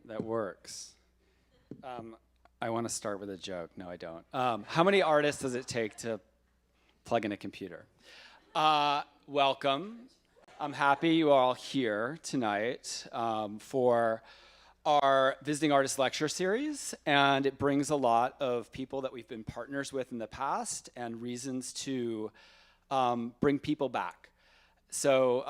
that works. I want to start with a joke. No, I don't. How many artists does it take to plug in a computer? Welcome. I'm happy you are all here tonight for our Visiting Artist Lecture Series, and it brings a lot of people that we've been partners with in the past and reasons to bring people back. So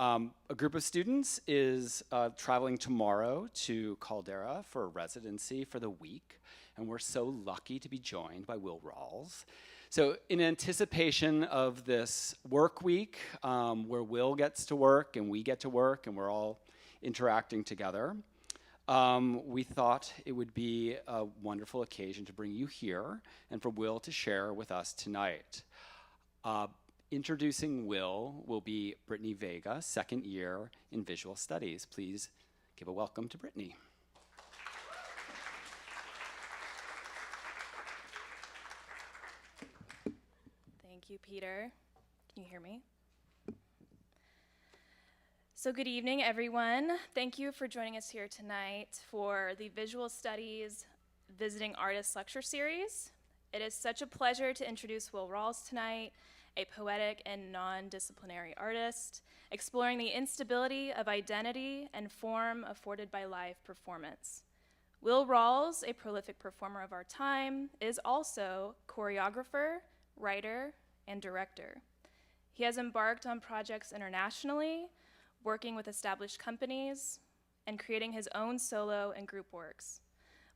a group of students is traveling tomorrow to Caldera for a residency for the week, and we're so lucky to be joined by Will Rawls. So in anticipation of this work week, where Will gets to work and we get to work and we're all interacting together, we thought it would be a wonderful occasion to bring you here and for Will to share with us tonight. Introducing will be Brittany Vega, second year in visual studies. Please give a welcome to Brittany. Thank you, Peter. Can you hear me? So good evening, everyone. Thank you for joining us here tonight for the Visual Studies Visiting Artists Lecture Series. It is such a pleasure to introduce Will Rawls tonight, a poetic and non-disciplinary artist, exploring the instability of identity and form afforded by live performance. Will Rawls, a prolific performer of our time, is also choreographer, writer, and director. He has embarked on projects internationally, working with established companies, and creating his own solo and group works.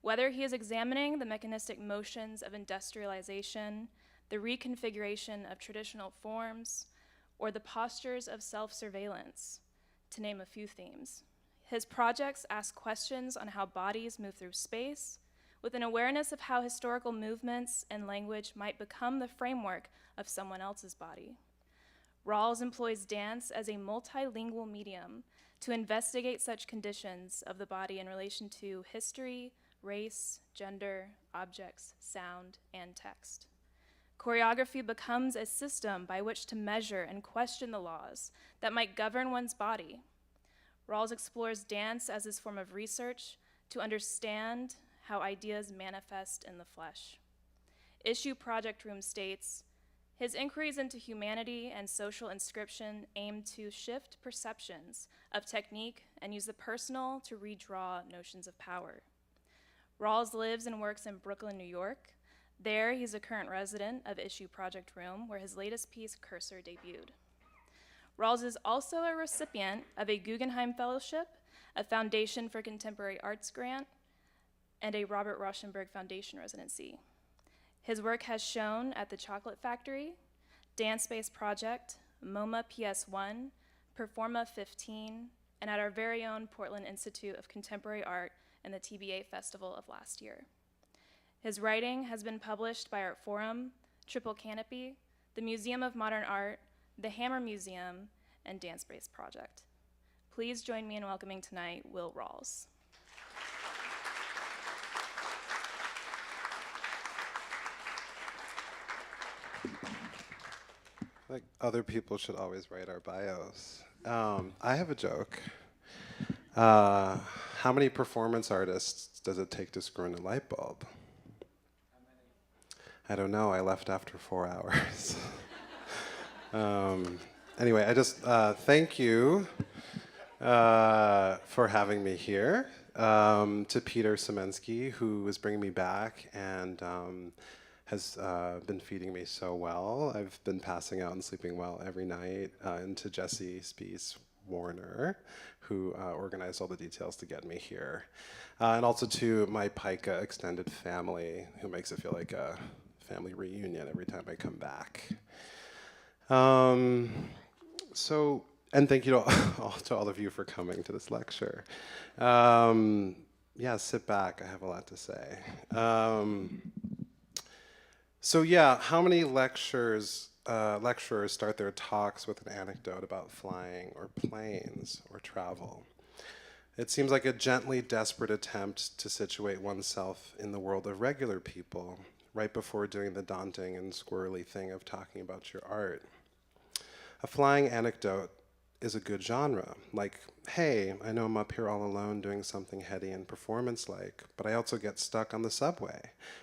Whether he is examining the mechanistic motions of industrialization, the reconfiguration of traditional forms, or the postures of self-surveillance, to name a few themes. His projects ask questions on how bodies move through space, with an awareness of how historical movements and language might become the framework of someone else's body. Rawls employs dance as a multilingual medium to investigate such conditions of the body in relation to history, race, gender, objects, sound, and text. Choreography becomes a system by which to measure and question the laws that might govern one's body. Rawls explores dance as his form of research to understand how ideas manifest in the flesh. Issue Project Room states, his inquiries into humanity and social inscription aim to shift perceptions of technique and use the personal to redraw notions of power. Rawls lives and works in Brooklyn, New York. There, he's a current resident of Issue Project Room, where his latest piece, Cursor, debuted. Rawls is also a recipient of a Guggenheim Fellowship, a Foundation for Contemporary Arts grant, and a Robert Rauschenberg Foundation residency. His work has shown at the Chocolate Factory, Danspace Project, MoMA PS1, Performa 15, and at our very own Portland Institute of Contemporary Art and the TBA Festival of last year. His writing has been published by Art Forum, Triple Canopy, the Museum of Modern Art, the Hammer Museum, and Danspace Project. Please join me in welcoming tonight Will Rawls. Like other people should always write our bios. I have a joke. How many performance artists does it take to screw in a light bulb? I don't know. I left after 4 hours. Anyway, I just thank you for having me here. To Peter Semensky, who is bringing me back and has been feeding me so well. I've been passing out and sleeping well every night. And to Jesse Spees Warner, who organized all the details to get me here. And also to my PICA extended family, who makes it feel like a family reunion every time I come back. And thank you to all of you for coming to this lecture. Yeah, sit back, I have a lot to say. So yeah, how many lecturers start their talks with an anecdote about flying or planes or travel? It seems like a gently desperate attempt to situate oneself in the world of regular people right before doing the daunting and squirrely thing of talking about your art. A flying anecdote is a good genre. Like, hey, I know I'm up here all alone doing something heady and performance-like, but I also get stuck on the subway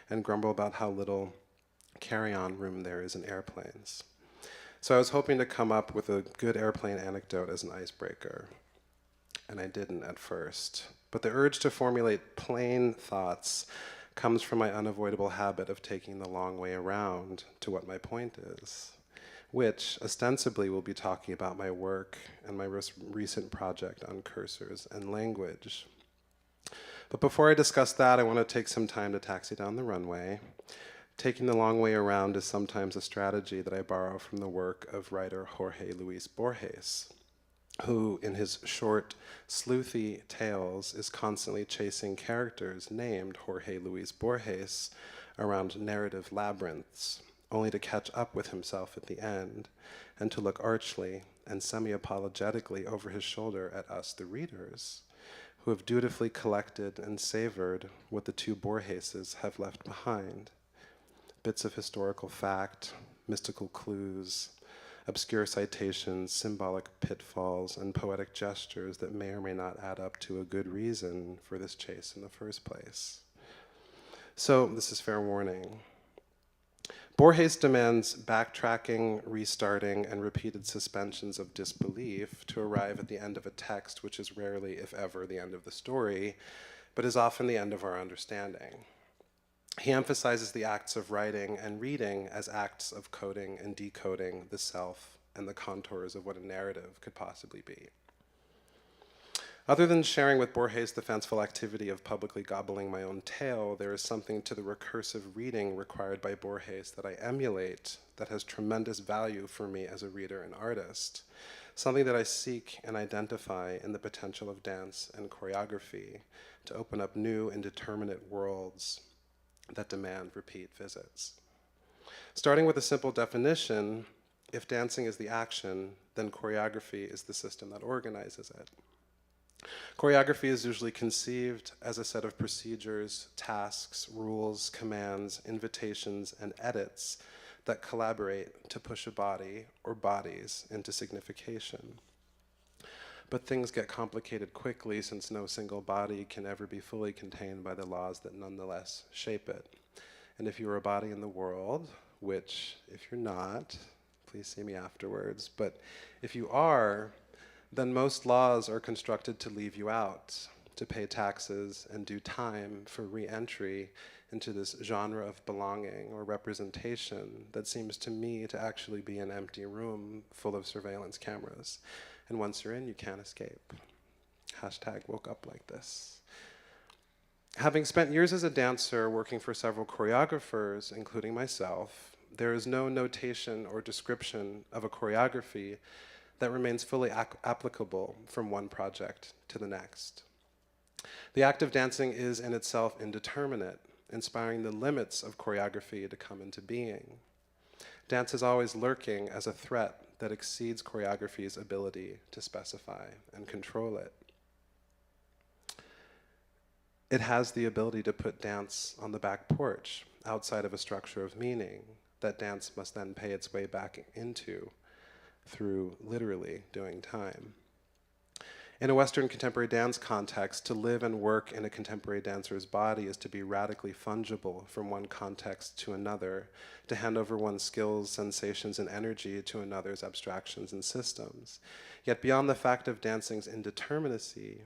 and grumble about how little carry-on room there is in airplanes. So I was hoping to come up with a good airplane anecdote as an icebreaker, and I didn't at first. But the urge to formulate plain thoughts comes from my unavoidable habit of taking the long way around to what my point is, which ostensibly will be talking about my work and my recent project on cursors and language. But before I discuss that, I want to take some time to taxi down the runway. Taking the long way around is sometimes a strategy that I borrow from the work of writer Jorge Luis Borges, who, in his short, sleuthy tales, is constantly chasing characters named Jorge Luis Borges around narrative labyrinths, only to catch up with himself at the end, and to look archly and semi-apologetically over his shoulder at us, the readers, who have dutifully collected and savored what the two Borgeses have left behind. Bits of historical fact, mystical clues, obscure citations, symbolic pitfalls, and poetic gestures that may or may not add up to a good reason for this chase in the first place. So this is fair warning. Borges demands backtracking, restarting, and repeated suspensions of disbelief to arrive at the end of a text, which is rarely, if ever, the end of the story, but is often the end of our understanding. He emphasizes the acts of writing and reading as acts of coding and decoding the self and the contours of what a narrative could possibly be. Other than sharing with Borges the fanciful activity of publicly gobbling my own tale, there is something to the recursive reading required by Borges that I emulate that has tremendous value for me as a reader and artist, something that I seek and identify in the potential of dance and choreography to open up new indeterminate worlds that demand repeat visits. Starting with a simple definition, if dancing is the action, then choreography is the system that organizes it. Choreography is usually conceived as a set of procedures, tasks, rules, commands, invitations, and edits that collaborate to push a body or bodies into signification. But things get complicated quickly since no single body can ever be fully contained by the laws that nonetheless shape it. And if you're a body in the world, which if you're not, please see me afterwards, but if you are, then most laws are constructed to leave you out, to pay taxes and do time for re-entry into this genre of belonging or representation that seems to me to actually be an empty room full of surveillance cameras. And once you're in, you can't escape. Hashtag woke up like this. Having spent years as a dancer working for several choreographers, including myself, there is no notation or description of a choreography that remains fully applicable from one project to the next. The act of dancing is in itself indeterminate, inspiring the limits of choreography to come into being. Dance is always lurking as a threat that exceeds choreography's ability to specify and control it. It has the ability to put dance on the back porch, outside of a structure of meaning, that dance must then pay its way back into through literally doing time. In a Western contemporary dance context, to live and work in a contemporary dancer's body is to be radically fungible from one context to another, to hand over one's skills, sensations, and energy to another's abstractions and systems. Yet beyond the fact of dancing's indeterminacy,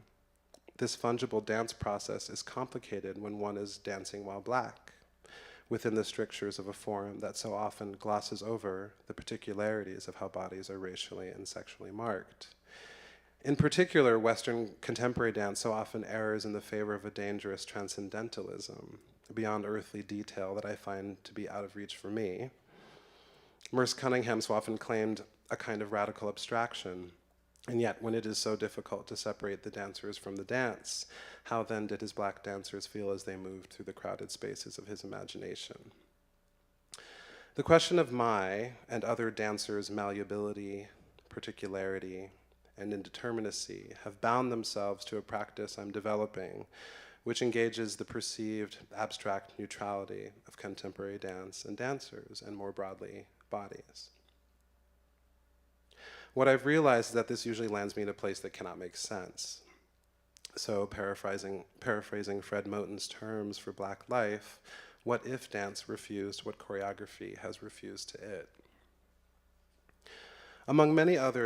this fungible dance process is complicated when one is dancing while black, within the strictures of a form that so often glosses over the particularities of how bodies are racially and sexually marked. In particular, Western contemporary dance so often errs in the favor of a dangerous transcendentalism, beyond earthly detail that I find to be out of reach for me. Merce Cunningham so often claimed a kind of radical abstraction, and yet when it is so difficult to separate the dancers from the dance, how then did his black dancers feel as they moved through the crowded spaces of his imagination? The question of my and other dancers' malleability, particularity, and indeterminacy have bound themselves to a practice I'm developing, which engages the perceived abstract neutrality of contemporary dance and dancers, and more broadly, bodies. What I've realized is that this usually lands me in a place that cannot make sense. So paraphrasing Fred Moten's terms for Black life, what if dance refused what choreography has refused to it? Among many other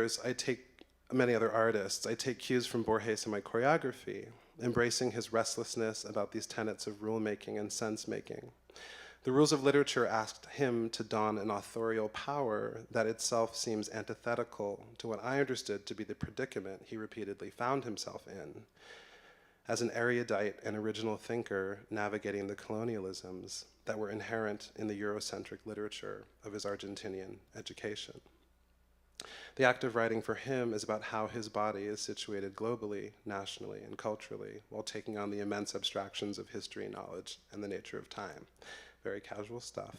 artists, I take cues from Borges in my choreography, embracing his restlessness about these tenets of rule-making and sense-making. The rules of literature asked him to don an authorial power that itself seems antithetical to what I understood to be the predicament he repeatedly found himself in, as an erudite and original thinker navigating the colonialisms that were inherent in the Eurocentric literature of his Argentinian education. The act of writing for him is about how his body is situated globally, nationally, and culturally, while taking on the immense abstractions of history, knowledge, and the nature of time. Very casual stuff.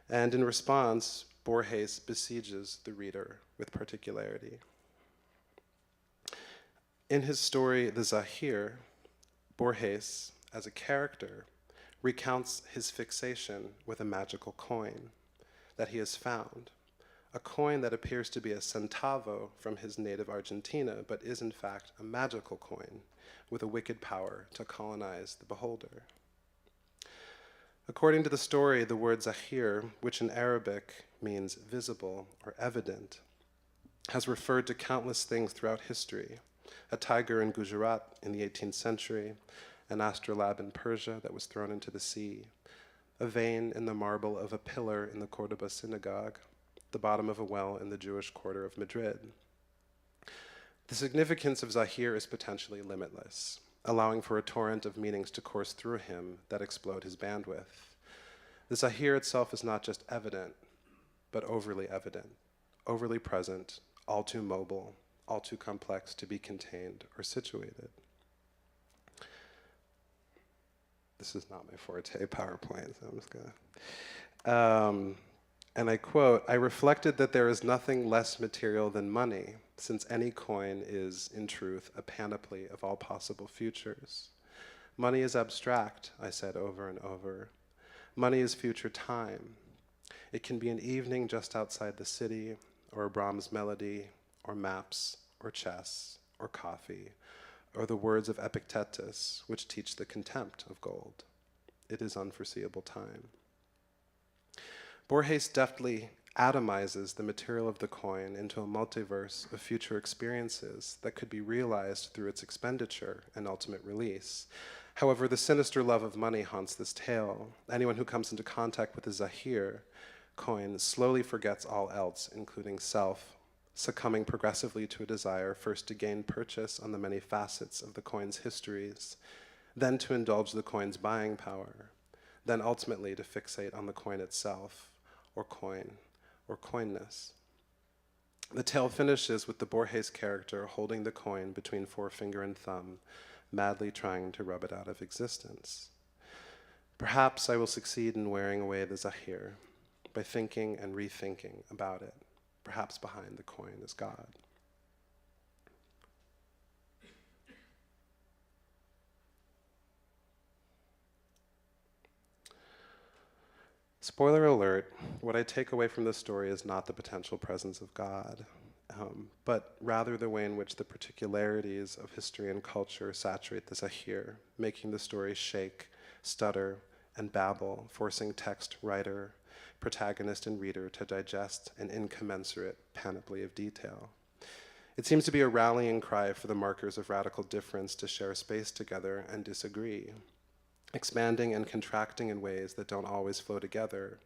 And in response, Borges besieges the reader with particularity. In his story, The Zahir, Borges, as a character, recounts his fixation with a magical coin that he has found, a coin that appears to be a centavo from his native Argentina, but is in fact a magical coin with a wicked power to colonize the beholder. According to the story, the word Zahir, which in Arabic means visible or evident, has referred to countless things throughout history. A tiger in Gujarat in the 18th century, an astrolabe in Persia that was thrown into the sea, a vein in the marble of a pillar in the Cordoba synagogue, the bottom of a well in the Jewish quarter of Madrid. The significance of Zahir is potentially limitless, allowing for a torrent of meanings to course through him that explode his bandwidth. The Zahir itself is not just evident, but overly evident, overly present, all too mobile, all too complex to be contained or situated. This is not my forte, PowerPoint, so I'm just gonna. And I quote, "I reflected that there is nothing less material than money, since any coin is, in truth, a panoply of all possible futures. Money is abstract," I said over and over. "Money is future time. It can be an evening just outside the city, or a Brahms melody, or maps, or chess, or coffee, or the words of Epictetus, which teach the contempt of gold. It is unforeseeable time." Borges deftly atomizes the material of the coin into a multiverse of future experiences that could be realized through its expenditure and ultimate release. However, the sinister love of money haunts this tale. Anyone who comes into contact with the Zahir coin slowly forgets all else, including self, succumbing progressively to a desire first to gain purchase on the many facets of the coin's histories, then to indulge the coin's buying power, then ultimately to fixate on the coin itself, or coinness. The tale finishes with the Borges character holding the coin between forefinger and thumb, madly trying to rub it out of existence. Perhaps I will succeed in wearing away the Zahir by thinking and rethinking about it. Perhaps behind the coin is God. Spoiler alert, what I take away from this story is not the potential presence of God, but rather the way in which the particularities of history and culture saturate the Zahir, making the story shake, stutter, and babble, forcing text, writer, protagonist, and reader to digest an incommensurate panoply of detail. It seems to be a rallying cry for the markers of radical difference to share space together and disagree, expanding and contracting in ways that don't always flow together,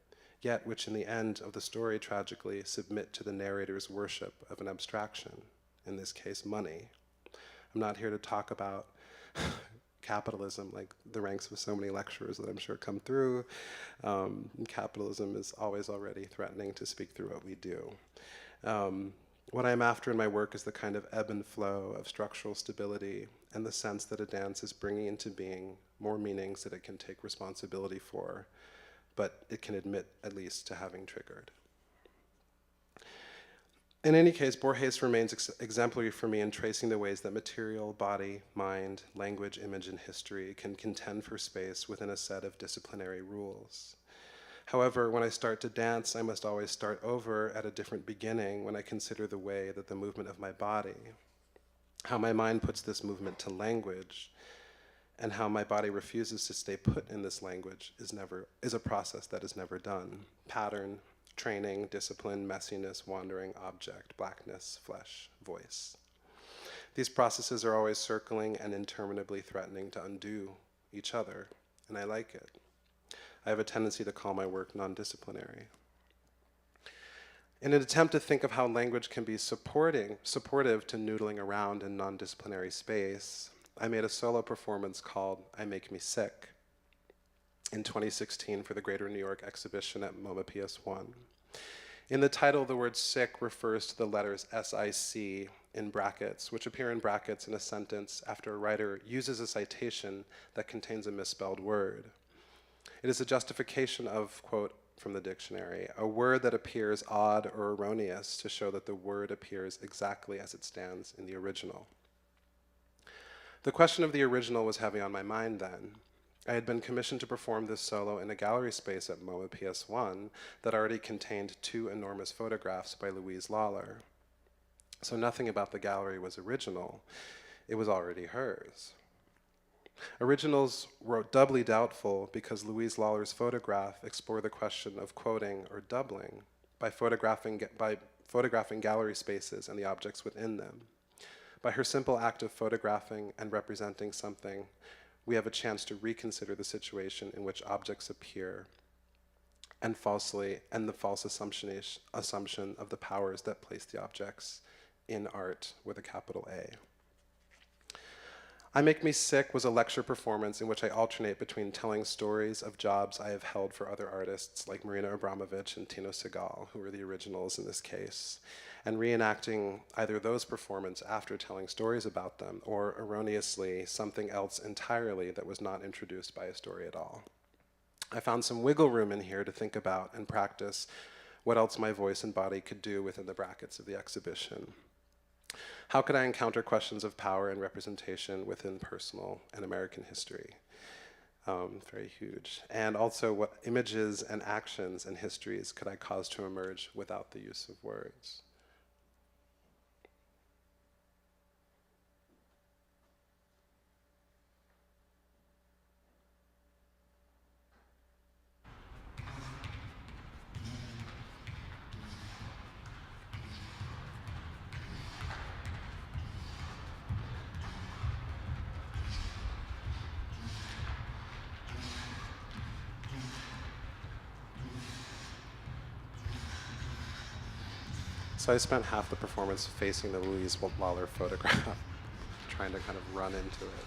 yet which in the end of the story tragically submit to the narrator's worship of an abstraction, in this case money. I'm not here to talk about capitalism like the ranks of so many lecturers that I'm sure come through. Capitalism is always already threatening to speak through what we do. What I'm after in my work is the kind of ebb and flow of structural stability and the sense that a dance is bringing into being more meanings that it can take responsibility for, but it can admit at least to having triggered. In any case, Borges remains exemplary for me in tracing the ways that material, body, mind, language, image, and history can contend for space within a set of disciplinary rules. However, when I start to dance, I must always start over at a different beginning when I consider the way that the movement of my body, how my mind puts this movement to language, and how my body refuses to stay put in this language is a process that is never done. Pattern, training, discipline, messiness, wandering, object, blackness, flesh, voice. These processes are always circling and interminably threatening to undo each other, and I like it. I have a tendency to call my work non-disciplinary. In an attempt to think of how language can be supportive to noodling around in non-disciplinary space, I made a solo performance called I Make Me Sick in 2016 for the Greater New York exhibition at MoMA PS1. In the title, the word sick refers to the letters SIC in brackets, which appear in brackets in a sentence after a writer uses a citation that contains a misspelled word. It is a justification of, quote from the dictionary, a word that appears odd or erroneous to show that the word appears exactly as it stands in the original. The question of the original was heavy on my mind then. I had been commissioned to perform this solo in a gallery space at MoMA PS1 that already contained 2 enormous photographs by Louise Lawler. So nothing about the gallery was original. It was already hers. Originals were doubly doubtful because Louise Lawler's photograph explored the question of quoting or doubling by photographing gallery spaces and the objects within them. By her simple act of photographing and representing something, we have a chance to reconsider the situation in which objects appear and the false assumption of the powers that place the objects in art with a capital A. I Make Me Sick was a lecture performance in which I alternate between telling stories of jobs I have held for other artists like Marina Abramovich and Tino Segal, who were the originals in this case, and reenacting either those performances after telling stories about them, or erroneously, something else entirely that was not introduced by a story at all. I found some wiggle room in here to think about and practice what else my voice and body could do within the brackets of the exhibition. How could I encounter questions of power and representation within personal and American history? Very huge. And also, what images and actions and histories could I cause to emerge without the use of words? So I spent half the performance facing the Louise Lawler photograph, trying to kind of run into it.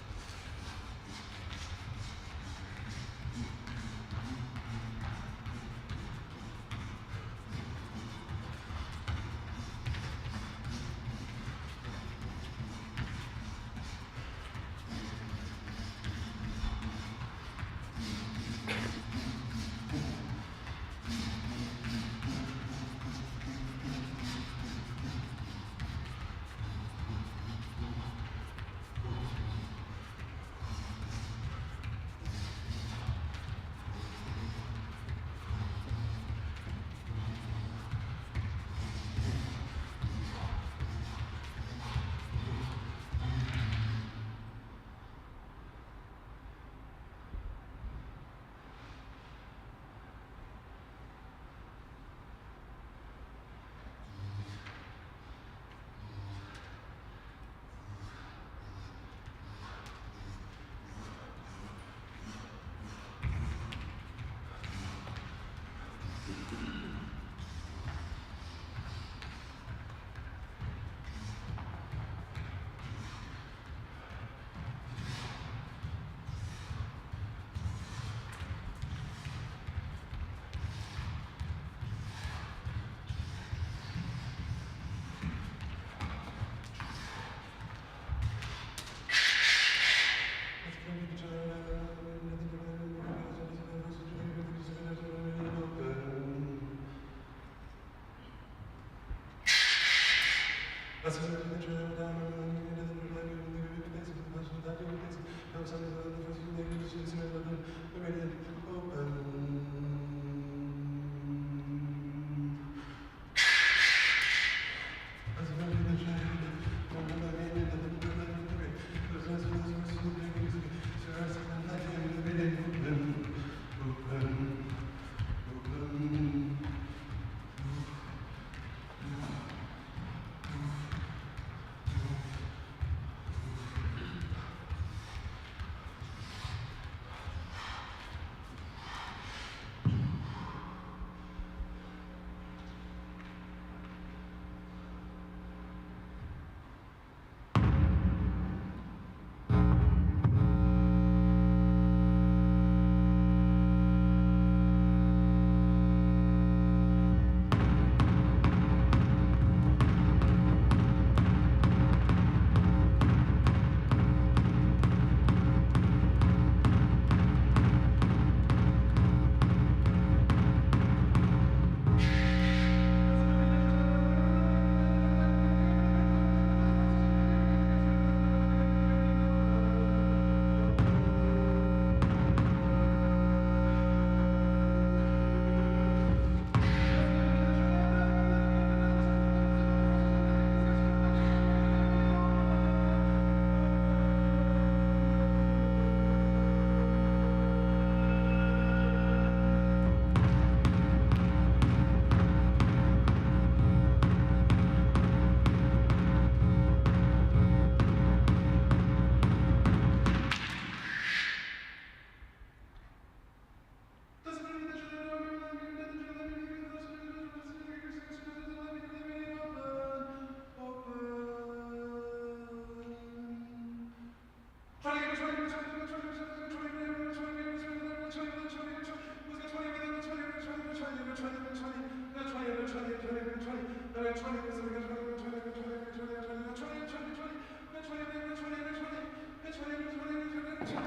Okay.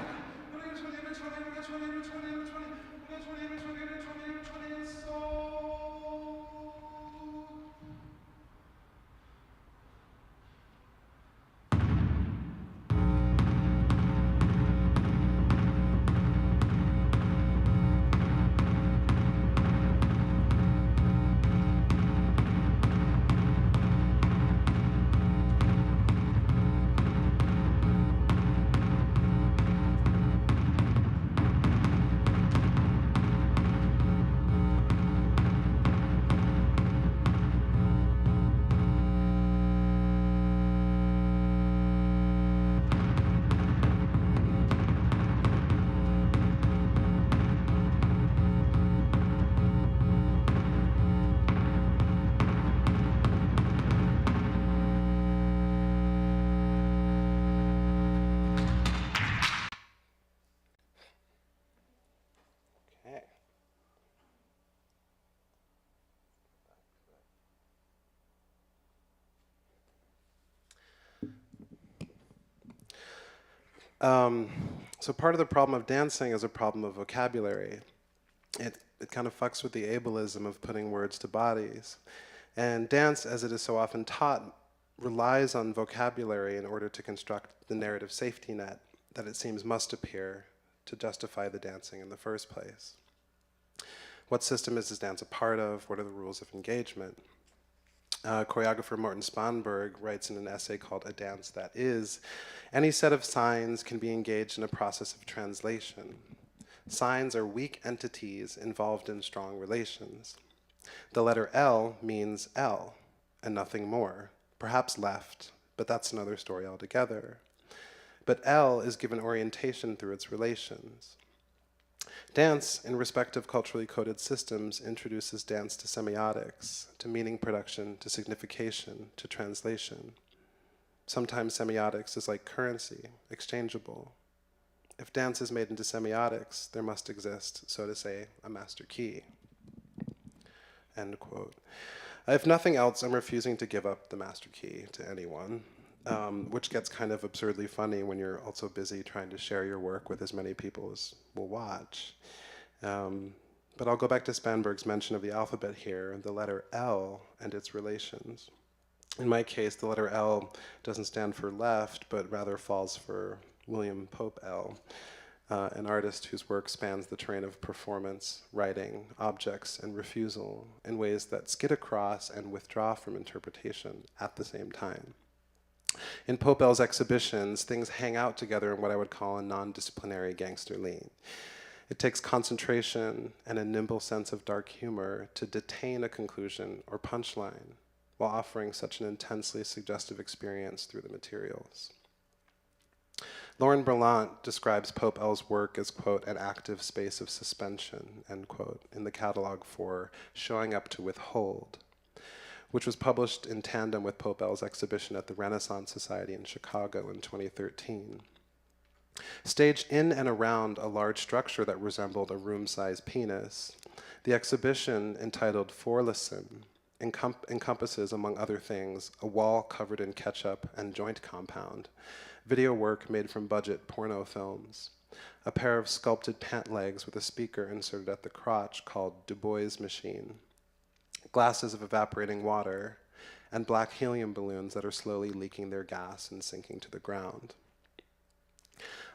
So part of the problem of dancing is a problem of vocabulary. It kind of fucks with the ableism of putting words to bodies. And dance, as it is so often taught, relies on vocabulary in order to construct the narrative safety net that it seems must appear to justify the dancing in the first place. What system is this dance a part of? What are the rules of engagement? Choreographer Morten Spanberg writes in an essay called A Dance That Is, any set of signs can be engaged in a process of translation. Signs are weak entities involved in strong relations. The letter L means L and nothing more, perhaps left, but that's another story altogether. But L is given orientation through its relations. Dance, in respect of culturally coded systems, introduces dance to semiotics, to meaning production, to signification, to translation. Sometimes semiotics is like currency, exchangeable. If dance is made into semiotics, there must exist, so to say, a master key. End quote. If nothing else, I'm refusing to give up the master key to anyone, which gets kind of absurdly funny when you're also busy trying to share your work with as many people as will watch. But I'll go back to Spanberg's mention of the alphabet here, the letter L and its relations. In my case, the letter L doesn't stand for left, but rather falls for William Pope L, an artist whose work spans the terrain of performance, writing, objects, and refusal in ways that skid across and withdraw from interpretation at the same time. In Pope L's exhibitions, things hang out together in what I would call a non-disciplinary gangster lean. It takes concentration and a nimble sense of dark humor to detain a conclusion or punchline while offering such an intensely suggestive experience through the materials. Lauren Berlant describes Pope L's work as, quote, an active space of suspension, end quote, in the catalog for Showing Up to Withhold, which was published in tandem with Pope L's exhibition at the Renaissance Society in Chicago in 2013. Staged in and around a large structure that resembled a room-sized penis, the exhibition, entitled Forlisten, encompasses, among other things, a wall covered in ketchup and joint compound, video work made from budget porno films, a pair of sculpted pant legs with a speaker inserted at the crotch called Du Bois machine, glasses of evaporating water, and black helium balloons that are slowly leaking their gas and sinking to the ground.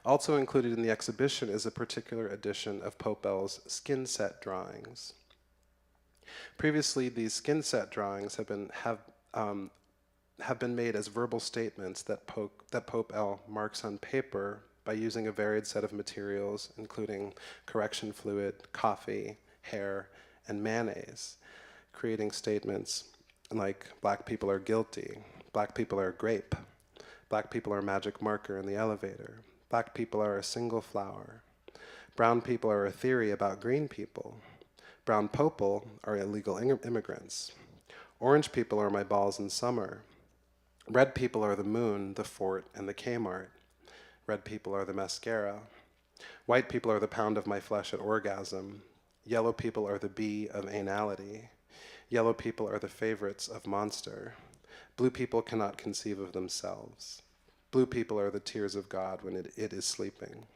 Also included in the exhibition is a particular edition of Pope L's skin set drawings. Previously, these skin set drawings have been made as verbal statements that Pope L marks on paper by using a varied set of materials, including correction fluid, coffee, hair, and mayonnaise, creating statements like black people are guilty, black people are grape, black people are magic marker in the elevator, black people are a single flower, brown people are a theory about green people, brown popel are illegal immigrants, orange people are my balls in summer, red people are the moon, the fort, and the Kmart, red people are the mascara, white people are the pound of my flesh at orgasm, yellow people are the bee of anality, yellow people are the favorites of monster, blue people cannot conceive of themselves, blue people are the tears of God when it is sleeping.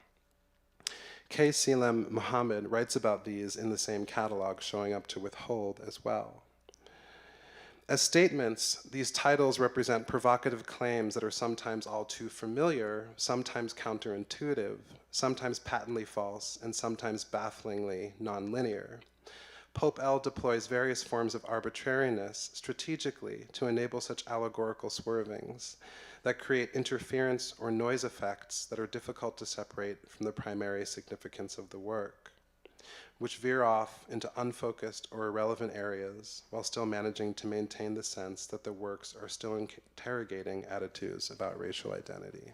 K. Selim Muhammad writes about these in the same catalog, showing up to withhold as well. As statements, these titles represent provocative claims that are sometimes all too familiar, sometimes counterintuitive, sometimes patently false, and sometimes bafflingly nonlinear. Pope L deploys various forms of arbitrariness strategically to enable such allegorical swervings that create interference or noise effects that are difficult to separate from the primary significance of the work, which veer off into unfocused or irrelevant areas while still managing to maintain the sense that the works are still interrogating attitudes about racial identity.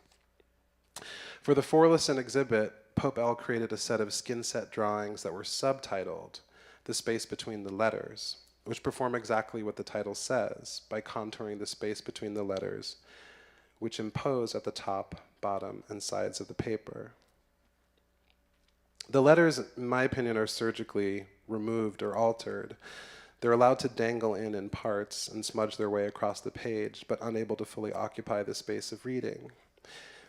For the four-lesson exhibit, Pope L created a set of skin-set drawings that were subtitled "The Space Between the Letters," which perform exactly what the title says by contouring the space between the letters, which impose at the top, bottom, and sides of the paper. The letters, in my opinion, are surgically removed or altered. They're allowed to dangle in parts and smudge their way across the page, but unable to fully occupy the space of reading.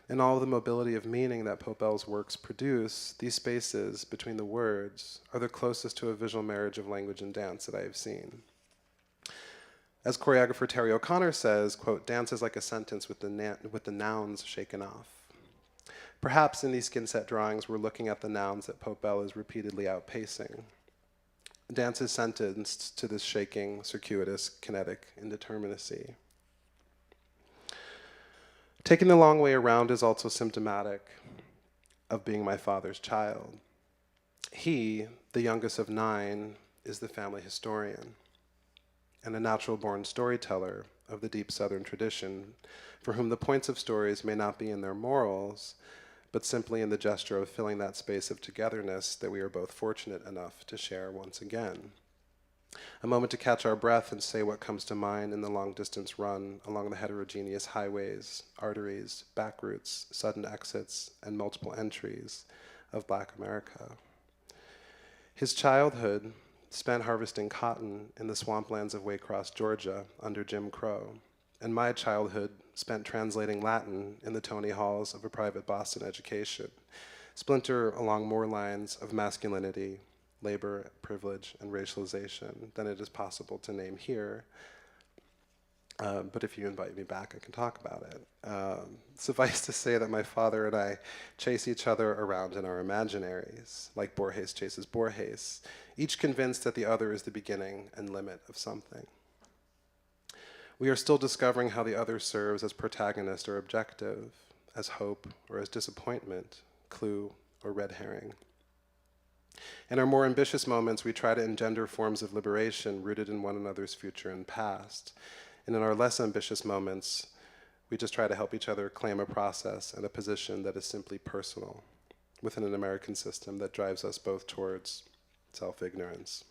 In all the mobility of meaning that Pope L's works produce, these spaces between the words are the closest to a visual marriage of language and dance that I have seen. As choreographer Terry O'Connor says, quote, "Dance is like a sentence with the nouns shaken off." Perhaps in these skin-set drawings, we're looking at the nouns that Pope L is repeatedly outpacing. Dance is sentenced to this shaking, circuitous, kinetic indeterminacy. Taking the long way around is also symptomatic of being my father's child. He, the youngest of 9, is the family historian and a natural-born storyteller of the deep Southern tradition, for whom the points of stories may not be in their morals, but simply in the gesture of filling that space of togetherness that we are both fortunate enough to share once again. A moment to catch our breath and say what comes to mind in the long-distance run along the heterogeneous highways, arteries, back routes, sudden exits, and multiple entries of Black America. His childhood spent harvesting cotton in the swamplands of Waycross, Georgia, under Jim Crow, and my childhood spent translating Latin in the Tony halls of a private Boston education, splinter along more lines of masculinity, labor, privilege, and racialization than it is possible to name here. But if you invite me back, I can talk about it. Suffice to say that my father and I chase each other around in our imaginaries, like Borges chases Borges, each convinced that the other is the beginning and limit of something. We are still discovering how the other serves as protagonist or objective, as hope or as disappointment, clue or red herring. In our more ambitious moments, we try to engender forms of liberation rooted in one another's future and past. And in our less ambitious moments, we just try to help each other claim a process and a position that is simply personal within an American system that drives us both towards self-ignorance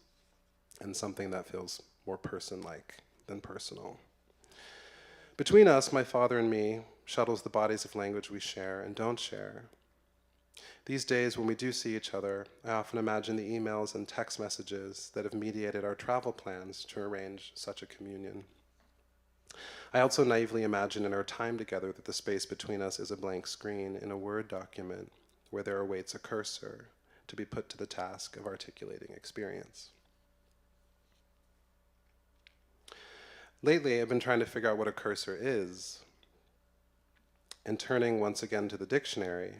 and something that feels more person-like than personal. Between us, my father and me, shuttles the bodies of language we share and don't share. These days, when we do see each other, I often imagine the emails and text messages that have mediated our travel plans to arrange such a communion. I also naively imagine in our time together that the space between us is a blank screen in a Word document where there awaits a cursor to be put to the task of articulating experience. Lately, I've been trying to figure out what a cursor is, and turning once again to the dictionary,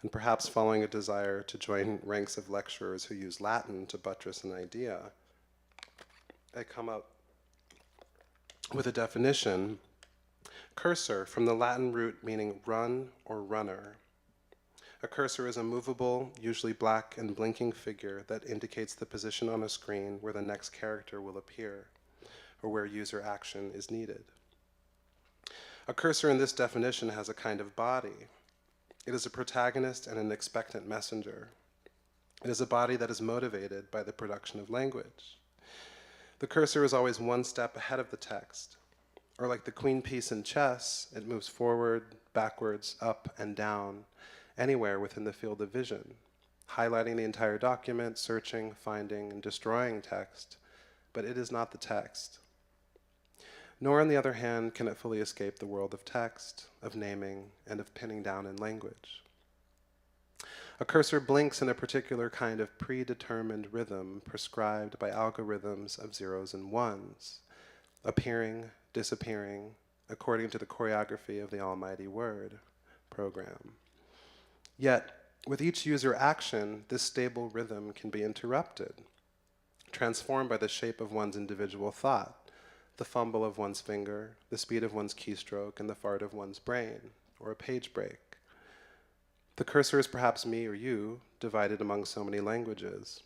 and perhaps following a desire to join ranks of lecturers who use Latin to buttress an idea, I come up with a definition: cursor, from the Latin root meaning run or runner. A cursor is a movable, usually black and blinking figure that indicates the position on a screen where the next character will appear, or where user action is needed. A cursor in this definition has a kind of body. It is a protagonist and an expectant messenger. It is a body that is motivated by the production of language. The cursor is always one step ahead of the text, or like the queen piece in chess, it moves forward, backwards, up, and down, anywhere within the field of vision, highlighting the entire document, searching, finding, and destroying text, but it is not the text. Nor, on the other hand, can it fully escape the world of text, of naming, and of pinning down in language. A cursor blinks in a particular kind of predetermined rhythm prescribed by algorithms of zeros and ones, appearing, disappearing, according to the choreography of the almighty word program. Yet, with each user action, this stable rhythm can be interrupted, transformed by the shape of one's individual thought, the fumble of one's finger, the speed of one's keystroke, and the fart of one's brain, or a page break. The cursor is perhaps me or you, divided among so many languages.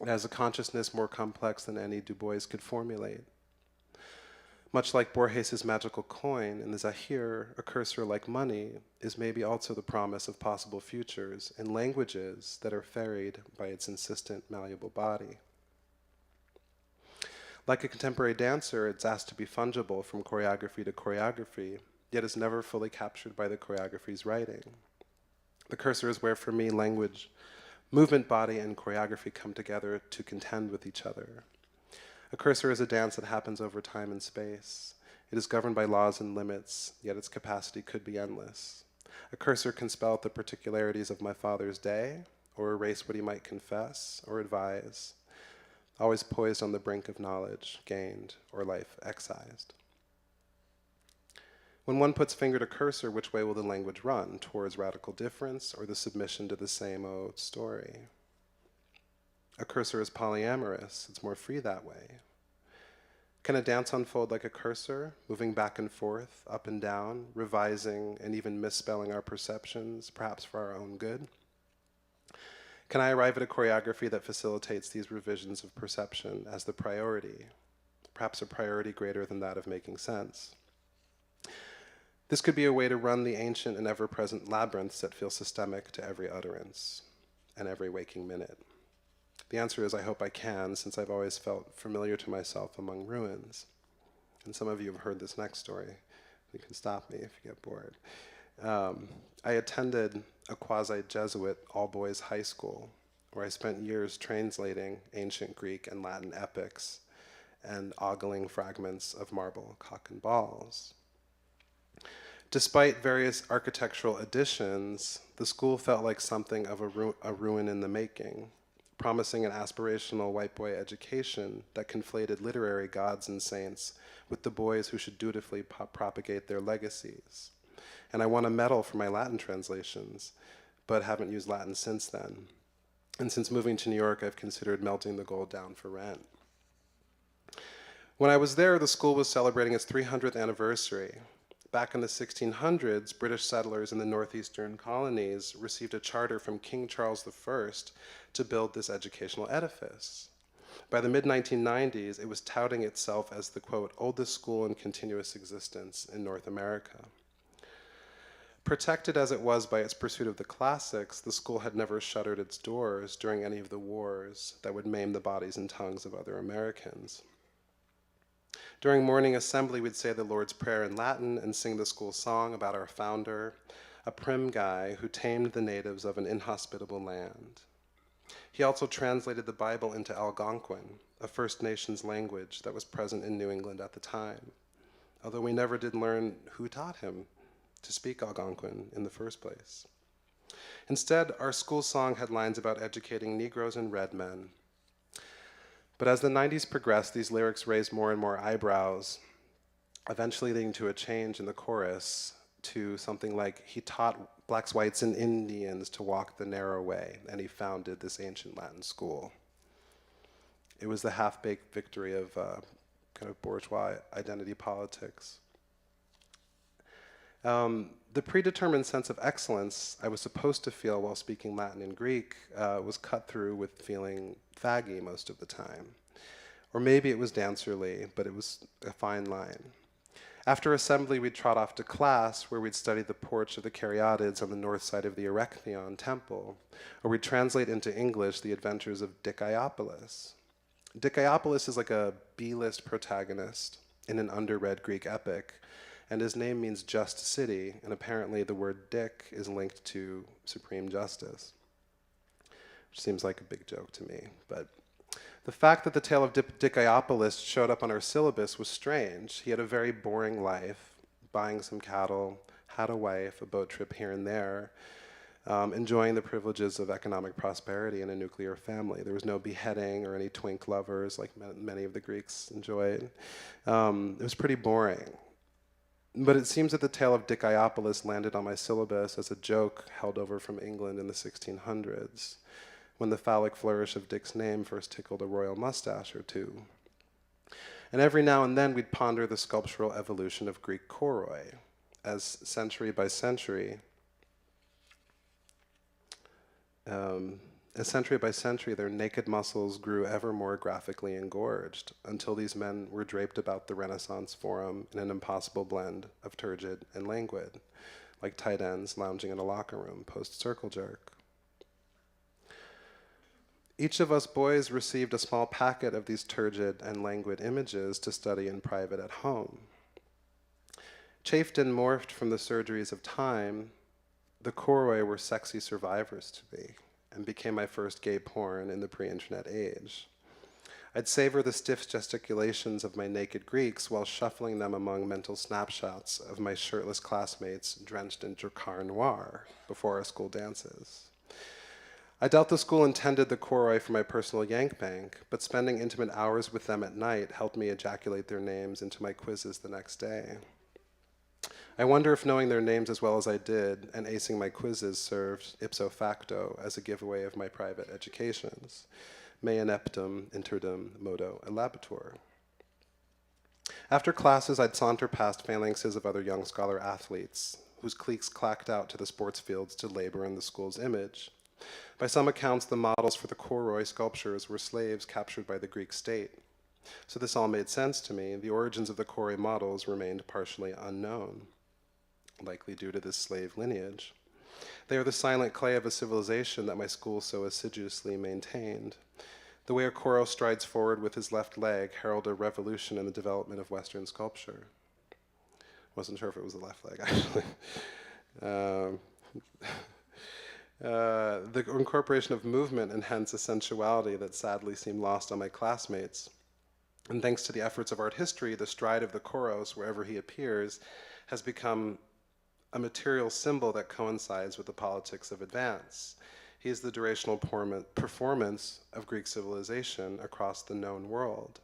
It has a consciousness more complex than any Du Bois could formulate. Much like Borges' magical coin in the Zahir, a cursor like money is maybe also the promise of possible futures in languages that are ferried by its insistent, malleable body. Like a contemporary dancer, it's asked to be fungible from choreography to choreography, yet is never fully captured by the choreography's writing. The cursor is where, for me, language, movement, body, and choreography come together to contend with each other. A cursor is a dance that happens over time and space. It is governed by laws and limits, yet its capacity could be endless. A cursor can spell out the particularities of my father's day, or erase what he might confess or advise, always poised on the brink of knowledge gained or life excised. When one puts finger to cursor, which way will the language run? Towards radical difference or the submission to the same old story? A cursor is polyamorous. It's more free that way. Can a dance unfold like a cursor, moving back and forth, up and down, revising and even misspelling our perceptions, perhaps for our own good? Can I arrive at a choreography that facilitates these revisions of perception as the priority, perhaps a priority greater than that of making sense? This could be a way to run the ancient and ever-present labyrinths that feel systemic to every utterance and every waking minute. The answer is, I hope I can, since I've always felt familiar to myself among ruins. And some of you have heard this next story. You can stop me if you get bored. I attended a quasi-Jesuit all-boys high school, where I spent years translating ancient Greek and Latin epics and ogling fragments of marble cock and balls. Despite various architectural additions, the school felt like something of a ruin in the making, promising an aspirational white boy education that conflated literary gods and saints with the boys who should dutifully propagate their legacies. And I won a medal for my Latin translations, but haven't used Latin since then. And since moving to New York, I've considered melting the gold down for rent. When I was there, the school was celebrating its 300th anniversary. Back in the 1600s, British settlers in the northeastern colonies received a charter from King Charles I to build this educational edifice. By the mid-1990s, it was touting itself as the, quote, oldest school in continuous existence in North America. Protected as it was by its pursuit of the classics, the school had never shuttered its doors during any of the wars that would maim the bodies and tongues of other Americans. During morning assembly, we'd say the Lord's Prayer in Latin and sing the school song about our founder, a prim guy who tamed the natives of an inhospitable land. He also translated the Bible into Algonquin, a First Nations language that was present in New England at the time, although we never did learn who taught him to speak Algonquin in the first place. Instead, our school song had lines about educating Negroes and red men. But as the 90s progressed, these lyrics raised more and more eyebrows, eventually leading to a change in the chorus to something like, he taught blacks, whites, and Indians to walk the narrow way, and he founded this ancient Latin school. It was the half-baked victory of kind of bourgeois identity politics. The predetermined sense of excellence I was supposed to feel while speaking Latin and Greek was cut through with feeling faggy most of the time. Or maybe it was dancerly, but it was a fine line. After assembly, we'd trot off to class, where we'd study the porch of the caryatids on the north side of the Erechtheion temple, or we'd translate into English the adventures of Dicaiopoulos. Dicaiopoulos is like a B-list protagonist in an underread Greek epic, and his name means just city, and apparently the word dick is linked to supreme justice, which seems like a big joke to me. But the fact that the tale of Dicaiopoulos showed up on our syllabus was strange. He had a very boring life, buying some cattle, had a wife, a boat trip here and there, enjoying the privileges of economic prosperity in a nuclear family. There was no beheading or any twink lovers like many of the Greeks enjoyed. It was pretty boring. But it seems that the tale of Diciopolis landed on my syllabus as a joke held over from England in the 1600s, when the phallic flourish of Dick's name first tickled a royal mustache or two. And every now and then we'd ponder the sculptural evolution of Greek choroi, as century by century, their naked muscles grew ever more graphically engorged until these men were draped about the Renaissance Forum in an impossible blend of turgid and languid, like tight ends lounging in a locker room post-circle jerk. Each of us boys received a small packet of these turgid and languid images to study in private at home. Chafed and morphed from the surgeries of time, the choroi were sexy survivors to me, and became my first gay porn in the pre-internet age. I'd savor the stiff gesticulations of my naked Greeks while shuffling them among mental snapshots of my shirtless classmates drenched in Drakkar Noir before our school dances. I doubt the school intended the choroi for my personal yank bank, but spending intimate hours with them at night helped me ejaculate their names into my quizzes the next day. I wonder if knowing their names as well as I did and acing my quizzes served ipso facto as a giveaway of my private educations. Me ineptum interdum modo elabatur. After classes, I'd saunter past phalanxes of other young scholar athletes, whose cliques clacked out to the sports fields to labor in the school's image. By some accounts, the models for the choroi sculptures were slaves captured by the Greek state. So this all made sense to me. The origins of the choroi models remained partially unknown, likely due to this slave lineage. They are the silent clay of a civilization that my school so assiduously maintained. The way a choro strides forward with his left leg heralded a revolution in the development of Western sculpture. Wasn't sure if it was the left leg, actually. The incorporation of movement and hence a sensuality that sadly seemed lost on my classmates. And thanks to the efforts of art history, the stride of the choros, wherever he appears, has become a material symbol that coincides with the politics of advance. He is the durational performance of Greek civilization across the known world.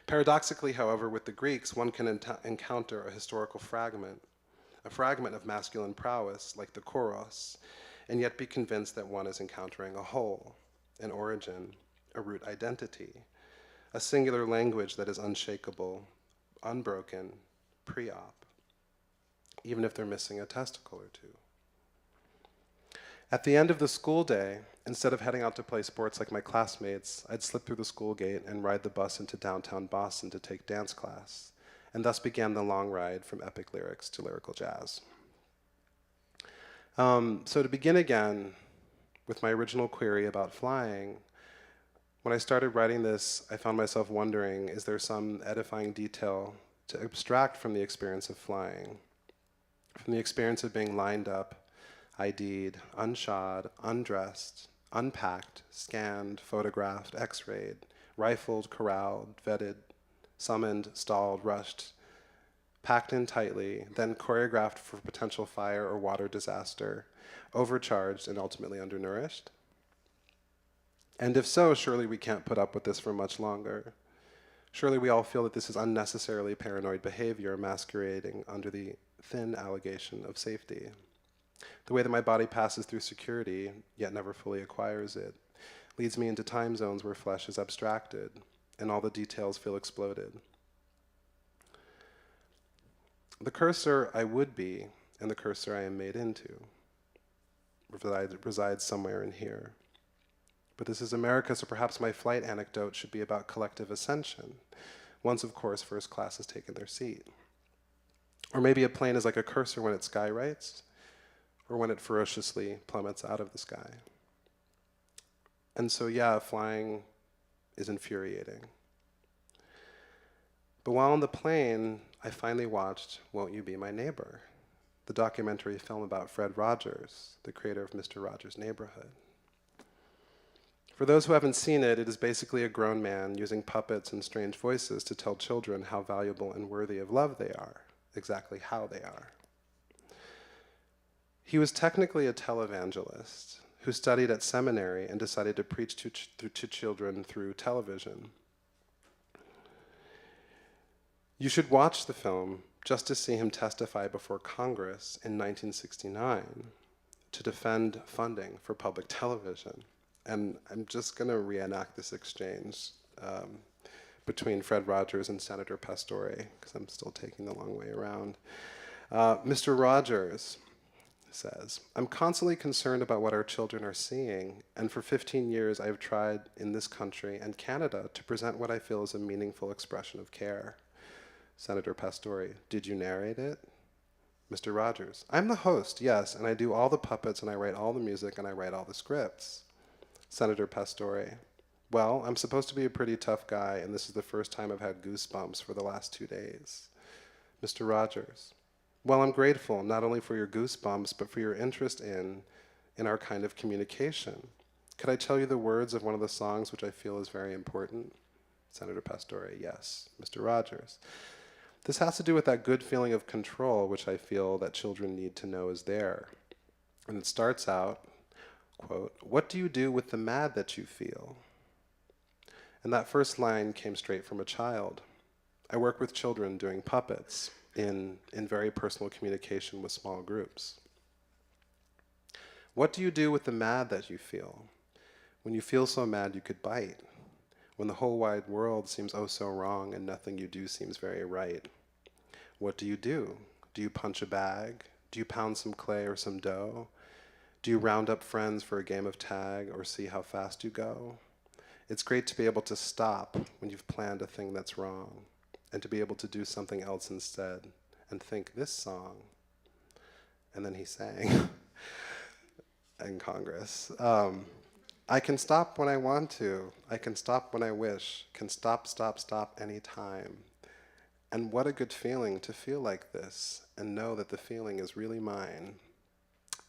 Paradoxically, however, with the Greeks, one can encounter a historical fragment of masculine prowess, like the choros, and yet be convinced that one is encountering a whole, an origin, a root identity, a singular language that is unshakable, unbroken, pre-op, even if they're missing a testicle or two. At the end of the school day, instead of heading out to play sports like my classmates, I'd slip through the school gate and ride the bus into downtown Boston to take dance class, and thus began the long ride from epic lyrics to lyrical jazz. So to begin again with my original query about flying, when I started writing this, I found myself wondering, is there some edifying detail to abstract from the experience of flying, from the experience of being lined up, ID'd, unshod, undressed, unpacked, scanned, photographed, x-rayed, rifled, corralled, vetted, summoned, stalled, rushed, packed in tightly, then choreographed for potential fire or water disaster, overcharged and ultimately undernourished? And if so, surely we can't put up with this for much longer. Surely we all feel that this is unnecessarily paranoid behavior masquerading under the thin allegation of safety. The way that my body passes through security, yet never fully acquires it, leads me into time zones where flesh is abstracted and all the details feel exploded. The cursor I would be and the cursor I am made into resides somewhere in here. But this is America, so perhaps my flight anecdote should be about collective ascension, once, of course, first class has taken their seat. Or maybe a plane is like a cursor when it skywrites, or when it ferociously plummets out of the sky. And so, yeah, flying is infuriating. But while on the plane, I finally watched Won't You Be My Neighbor, the documentary film about Fred Rogers, the creator of Mr. Rogers' Neighborhood. For those who haven't seen it, it is basically a grown man using puppets and strange voices to tell children how valuable and worthy of love they are, exactly how they are. He was technically a televangelist who studied at seminary and decided to preach to children through television. You should watch the film just to see him testify before Congress in 1969 to defend funding for public television. And I'm just going to reenact this exchange between Fred Rogers and Senator Pastore, because I'm still taking the long way around. Mr. Rogers says, "I'm constantly concerned about what our children are seeing, and for 15 years I have tried in this country and Canada to present what I feel is a meaningful expression of care." Senator Pastore, "Did you narrate it?" Mr. Rogers, "I'm the host, yes, and I do all the puppets and I write all the music and I write all the scripts." Senator Pastore, "Well, I'm supposed to be a pretty tough guy, and this is the first time I've had goosebumps for the last 2 days." Mr. Rogers, "Well, I'm grateful not only for your goosebumps, but for your interest in our kind of communication. Could I tell you the words of one of the songs which I feel is very important?" Senator Pastore, "Yes." Mr. Rogers, "This has to do with that good feeling of control which I feel that children need to know is there." And it starts out, quote, "What do you do with the mad that you feel?" And that first line came straight from a child. I work with children doing puppets in very personal communication with small groups. What do you do with the mad that you feel? When you feel so mad you could bite. When the whole wide world seems oh so wrong and nothing you do seems very right. What do you do? Do you punch a bag? Do you pound some clay or some dough? Do you round up friends for a game of tag or see how fast you go? It's great to be able to stop when you've planned a thing that's wrong and to be able to do something else instead and think this song. And then he sang in Congress. I can stop when I want to. I can stop when I wish. Can stop, stop, stop any time. And what a good feeling to feel like this and know that the feeling is really mine.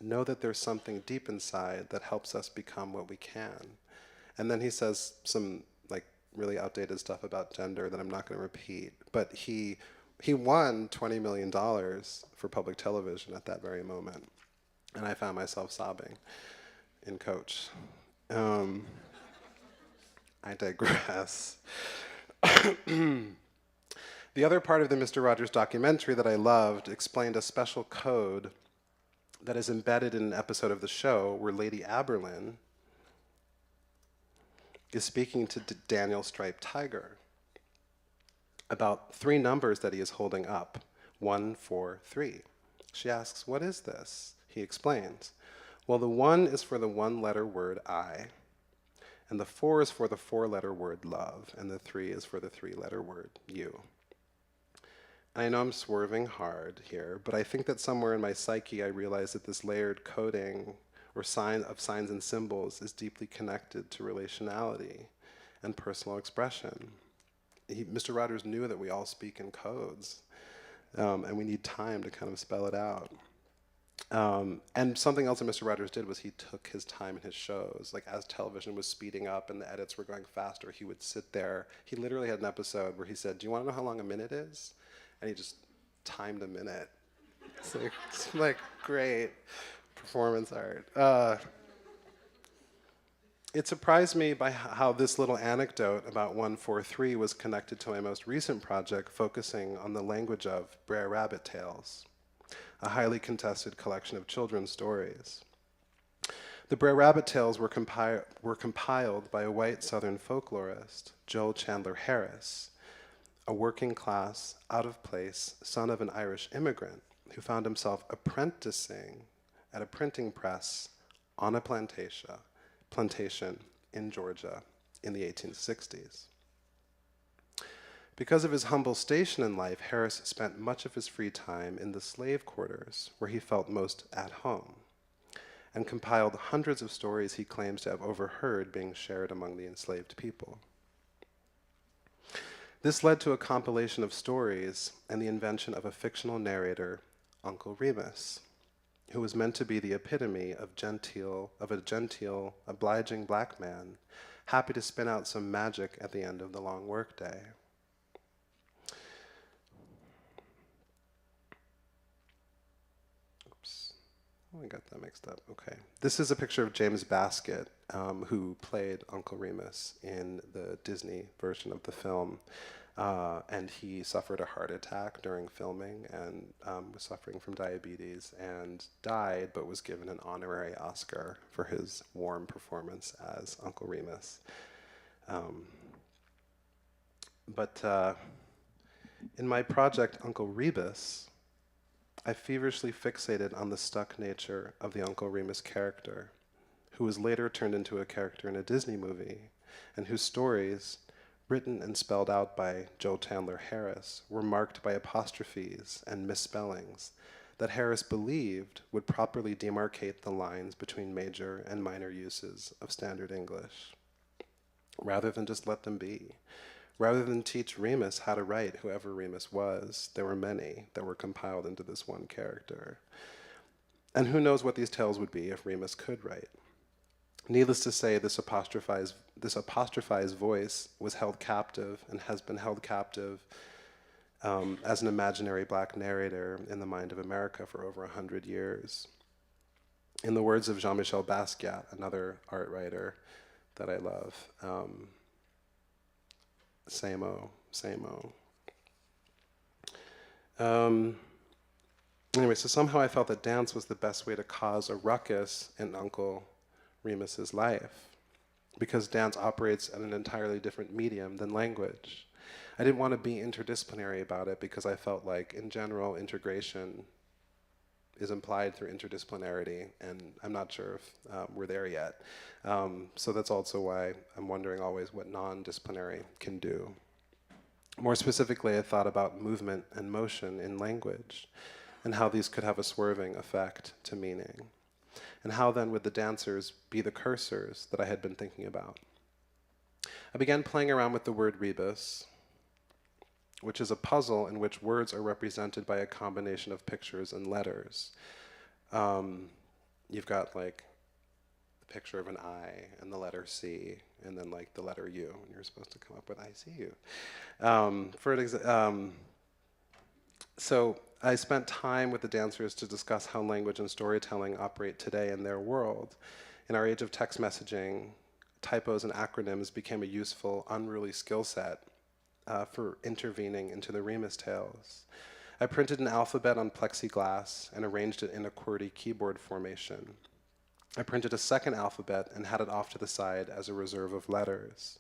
Know that there's something deep inside that helps us become what we can. And then he says some like really outdated stuff about gender that I'm not going to repeat. But he won $20 million for public television at that very moment. And I found myself sobbing in coach. I digress. The other part of the Mr. Rogers documentary that I loved explained a special code that is embedded in an episode of the show where Lady Aberlin is speaking to Daniel Striped Tiger about 3 numbers that he is holding up, 1, 4, 3. She asks, "What is this?" He explains, "Well, the 1 is for the 1-letter word I, and the 4 is for the 4-letter word love, and the 3 is for the 3-letter word you." And I know I'm swerving hard here, but I think that somewhere in my psyche I realize that this layered coding or signs and symbols is deeply connected to relationality and personal expression. Mr. Rogers knew that we all speak in codes, and we need time to kind of spell it out. And something else that Mr. Rogers did was he took his time in his shows. Like as television was speeding up and the edits were going faster, he would sit there. He literally had an episode where he said, "Do you want to know how long a minute is?" And he just timed a minute. It's like great performance art. It surprised me by how this little anecdote about 143 was connected to my most recent project focusing on the language of Brer Rabbit tales, a highly contested collection of children's stories. The Brer Rabbit tales were compiled by a white Southern folklorist, Joel Chandler Harris, a working class, out of place son of an Irish immigrant who found himself apprenticing at a printing press on a plantation in Georgia in the 1860s. Because of his humble station in life, Harris spent much of his free time in the slave quarters where he felt most at home and compiled hundreds of stories he claims to have overheard being shared among the enslaved people. This led to a compilation of stories and the invention of a fictional narrator, Uncle Remus, who was meant to be the epitome of a genteel, obliging black man, happy to spin out some magic at the end of the long workday. Oops. Oh, I got that mixed up. Okay. This is a picture of James Baskett, who played Uncle Remus in the Disney version of the film. And he suffered a heart attack during filming and was suffering from diabetes and died, but was given an honorary Oscar for his warm performance as Uncle Remus. But in my project, Uncle Rebus, I feverishly fixated on the stuck nature of the Uncle Remus character, who was later turned into a character in a Disney movie, and whose stories, written and spelled out by Joe Chandler Harris, were marked by apostrophes and misspellings that Harris believed would properly demarcate the lines between major and minor uses of standard English, rather than just let them be. Rather than teach Remus how to write, whoever Remus was, there were many that were compiled into this one character. And who knows what these tales would be if Remus could write. Needless to say, this apostrophized voice was held captive and has been held captive as an imaginary black narrator in the mind of America for over 100 years. In the words of Jean-Michel Basquiat, another art writer that I love, same-o, same-o. Anyway, so somehow I felt that dance was the best way to cause a ruckus in Uncle Remus's life, because dance operates at an entirely different medium than language. I didn't want to be interdisciplinary about it because I felt like, in general, integration is implied through interdisciplinarity, and I'm not sure if we're there yet. So that's also why I'm wondering always what non-disciplinary can do. More specifically, I thought about movement and motion in language, and how these could have a swerving effect to meaning. And how then would the dancers be the cursors that I had been thinking about? I began playing around with the word rebus, which is a puzzle in which words are represented by a combination of pictures and letters. You've got like the picture of an I and the letter C, and then like the letter U, and you're supposed to come up with I see you. So I spent time with the dancers to discuss how language and storytelling operate today in their world. In our age of text messaging, typos and acronyms became a useful, unruly skill set for intervening into the Remus tales. I printed an alphabet on plexiglass and arranged it in a QWERTY keyboard formation. I printed a second alphabet and had it off to the side as a reserve of letters.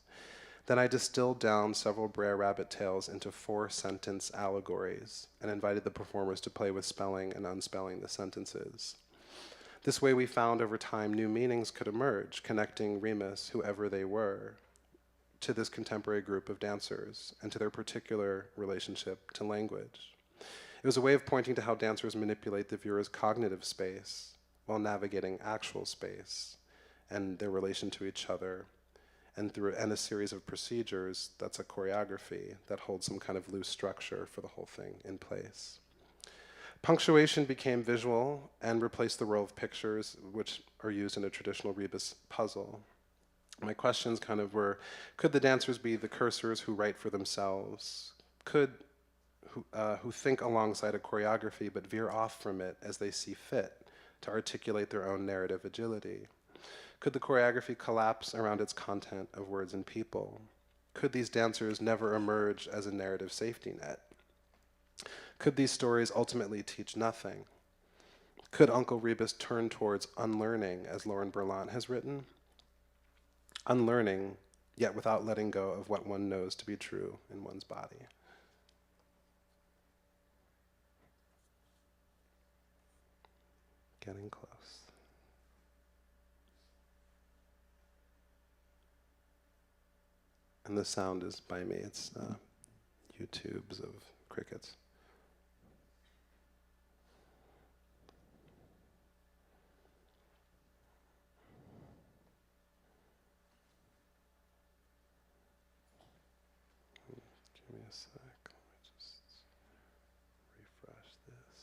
Then I distilled down several Brer Rabbit tales into 4-sentence allegories and invited the performers to play with spelling and unspelling the sentences. This way we found over time new meanings could emerge, connecting Remus, whoever they were, to this contemporary group of dancers and to their particular relationship to language. It was a way of pointing to how dancers manipulate the viewer's cognitive space while navigating actual space and their relation to each other, and through a series of procedures that's a choreography that holds some kind of loose structure for the whole thing in place. Punctuation became visual and replaced the row of pictures which are used in a traditional rebus puzzle. My questions kind of were, could the dancers be the cursors who write for themselves? Who think alongside a choreography but veer off from it as they see fit to articulate their own narrative agility? Could the choreography collapse around its content of words and people? Could these dancers never emerge as a narrative safety net? Could these stories ultimately teach nothing? Could Uncle Rebus turn towards unlearning, as Lauren Berlant has written? Unlearning, yet without letting go of what one knows to be true in one's body. Getting close. And the sound is by me. It's YouTubes of crickets. Give me a sec. Let me just refresh this.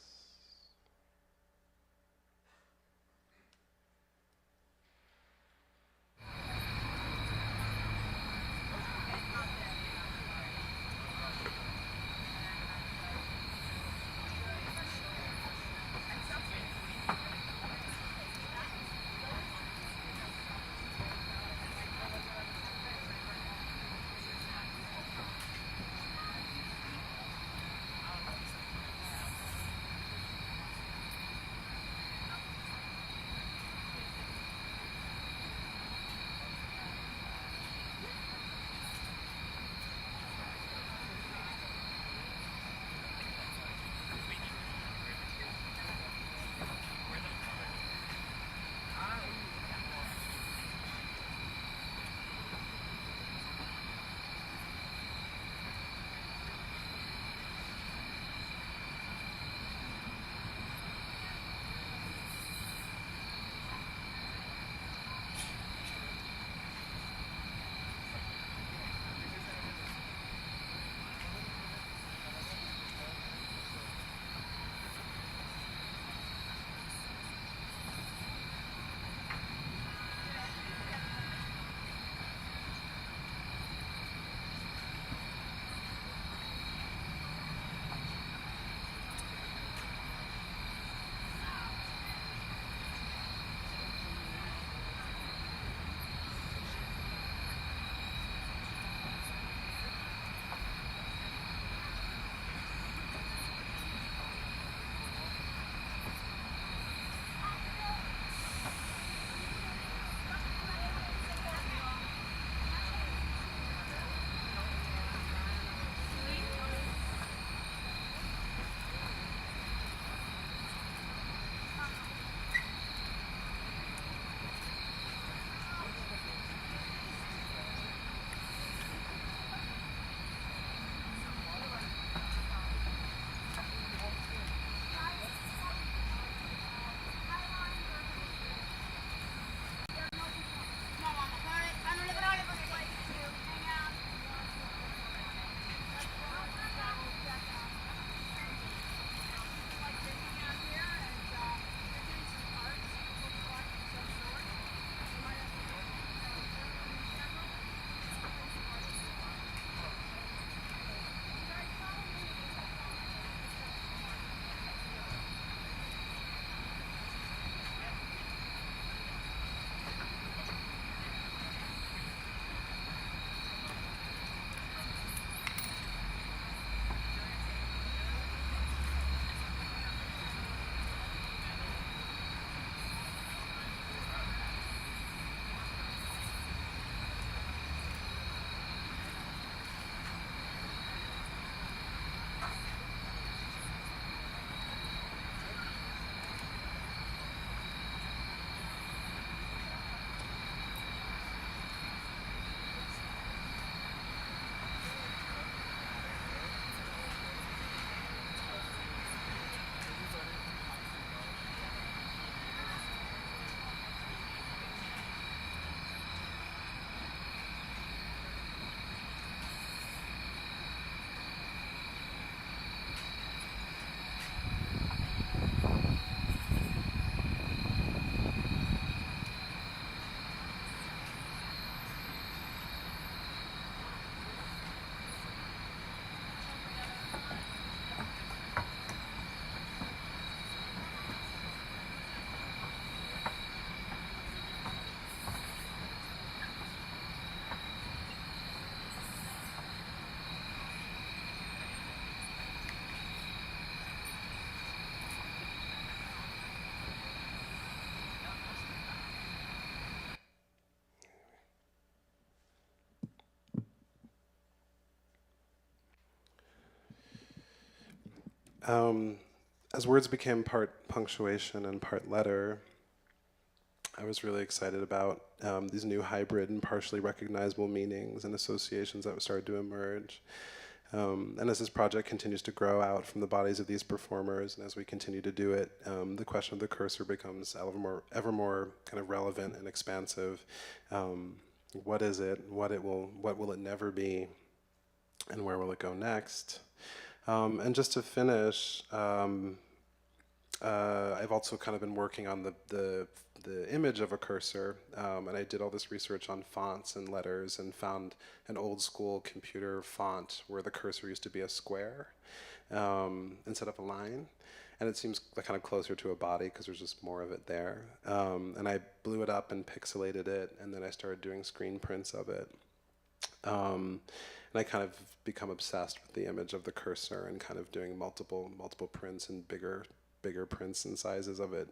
As words became part punctuation and part letter, I was really excited about these new hybrid and partially recognizable meanings and associations that started to emerge. And as this project continues to grow out from the bodies of these performers, and as we continue to do it, the question of the cursor becomes ever more kind of relevant and expansive. What is it? What will it never be? And where will it go next? And just to finish, I've also kind of been working on the image of a cursor, and I did all this research on fonts and letters and found an old school computer font where the cursor used to be a square instead of a line. And it seems kind of closer to a body because there's just more of it there. And I blew it up and pixelated it, and then I started doing screen prints of it. And I kind of become obsessed with the image of the cursor and kind of doing multiple prints and bigger prints and sizes of it.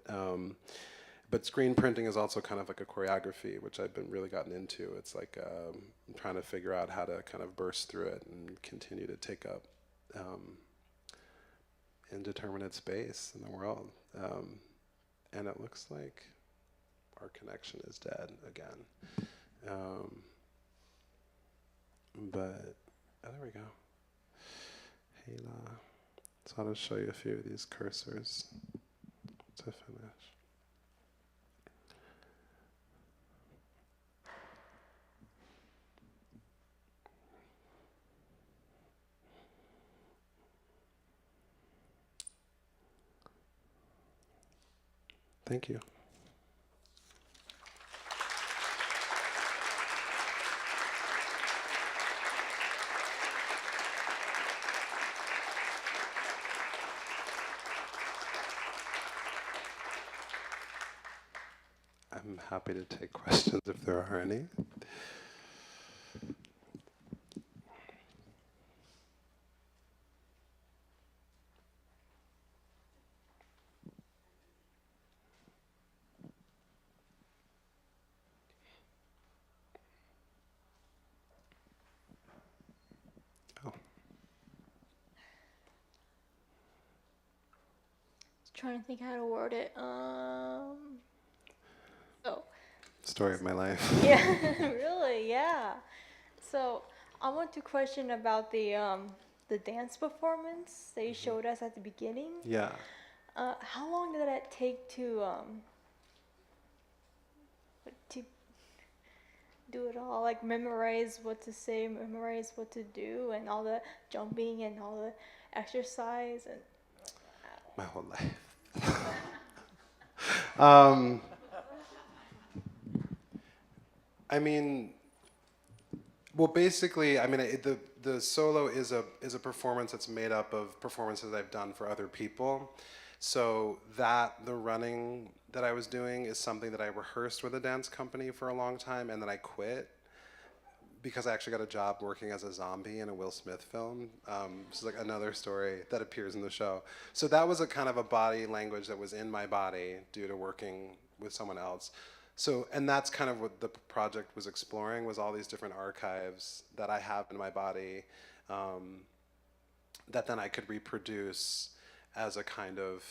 But screen printing is also kind of like a choreography, which I've been really gotten into. It's like I'm trying to figure out how to kind of burst through it and continue to take up indeterminate space in the world. And it looks like our connection is dead again. But there we go. Hey la. So I'll just show you a few of these cursors to finish. Thank you. I'm happy to take questions if there are any. Oh. Trying to think how to word it. Story of my life. Yeah, really, yeah. So I want to question about the dance performance that you showed us at the beginning. Yeah. How long did that take to do it all? Like memorize what to say, memorize what to do, and all the jumping and all the exercise and. My whole life. I mean, well, basically, I mean, the solo is a performance that's made up of performances I've done for other people. So the running that I was doing is something that I rehearsed with a dance company for a long time, and then I quit because I actually got a job working as a zombie in a Will Smith film. This is like another story that appears in the show. So that was a kind of a body language that was in my body due to working with someone else. So, and that's kind of what the project was exploring, was all these different archives that I have in my body that then I could reproduce as a kind of,